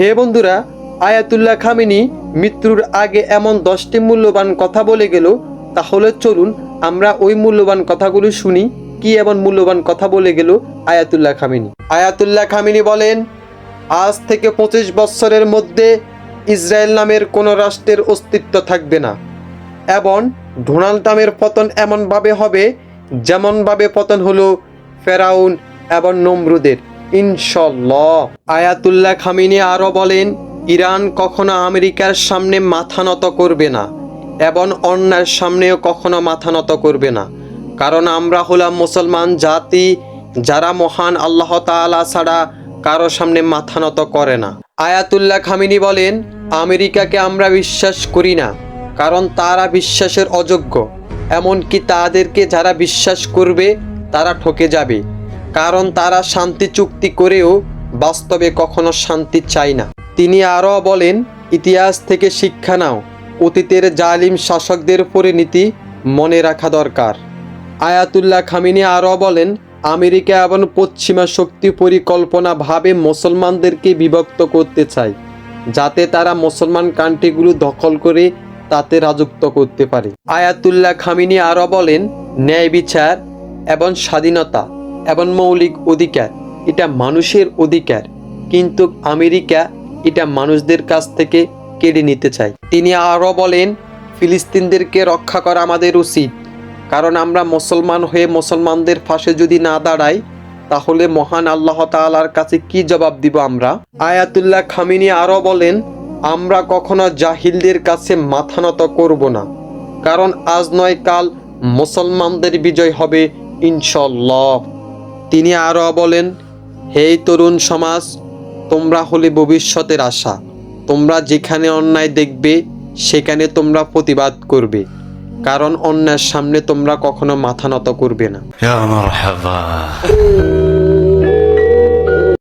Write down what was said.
হে বন্ধুরা, Ayatollah Khamenei মৃত্যুর আগে এমন 10টি মূল্যবান কথা বলে গেল। তাহলে চলুন আমরা ওই মূল্যবান কথাগুলো শুনি। কি এমন মূল্যবান কথা বলে গেল আয়াতুল্লাহ খামেনি? আয়াতুল্লাহ খামেনি বলেন, আজ থেকে 25 বছরের মধ্যে ইসরায়েল নামের কোনো রাষ্ট্রের অস্তিত্ব থাকবে না এবং ডোনাল্ড ট্রাম্পের পতন এমনভাবে হবে যেমনভাবে পতন হলো ফেরাউন এবং নমরুদের, ইনশাল্লাহ। আয়াতুল্লাহ খামেনি আরও বলেন, ইরান কখনো আমেরিকার সামনে মাথা নত করবে না এবং অন্যের সামনেও কখনো মাথা নত করবে না, কারণ আমরা হলাম মুসলমান জাতি যারা মহান আল্লাহ তাআলা ছাড়া কারো সামনে মাথা নত করে না। আয়াতুল্লাহ খামেনি বলেন, আমেরিকাকে আমরা বিশ্বাস করি না কারণ তারা বিশ্বাসের অযোগ্য, এমনকি তাদেরকে যারা বিশ্বাস করবে তারা ঠকে যাবে, কারণ তারা শান্তি চুক্তি করেও বাস্তবে কখনো শান্তি চায় না। তিনি আরও বলেন, ইতিহাস থেকে শিক্ষা নাও, অতীতের জালিম শাসকদের পরিণতি মনে রাখা দরকার। আয়াতুল্লাহ খামেনি আরও বলেন, আমেরিকা এবং পশ্চিমা শক্তি পরিকল্পনাভাবে মুসলমানদেরকে বিভক্ত করতে চায় যাতে তারা মুসলমান কান্ট্রিগুলো দখল করে তাতে রাজত্ব করতে পারে। আয়াতুল্লাহ খামেনি আরও বলেন, ন্যায় বিচার এবং স্বাধীনতা এবং মৌলিক অধিকার এটা মানুষের অধিকার, কিন্তু আমেরিকা এটা মানুষদের কাছ থেকে কেড়ে নিতে চায়। তিনি আরও বলেন, ফিলিস্তিনদেরকে রক্ষা করা আমাদের উচিত, কারণ আমরা মুসলমান হয়ে মুসলমানদের পাশে যদি না দাঁড়াই তাহলে মহান আল্লাহ তাআলার কাছে কি জবাব দিব আমরা? আয়াতুল্লাহ খামেনি আরও বলেন, আমরা কখনো জাহিলদের কাছে মাথা নত করব না, কারণ আজ নয় কাল মুসলমানদের বিজয় হবে ইনশাল্লাহ। তিনি আরও বলেন, হে তরুণ সমাজ, তোমরা হলে ভবিষ্যতের আশা, তোমরা যেখানে অন্যায় দেখবে সেখানে তোমরা প্রতিবাদ করবে, কারণ অন্যের সামনে তোমরা কখনো মাথা নত করবে না।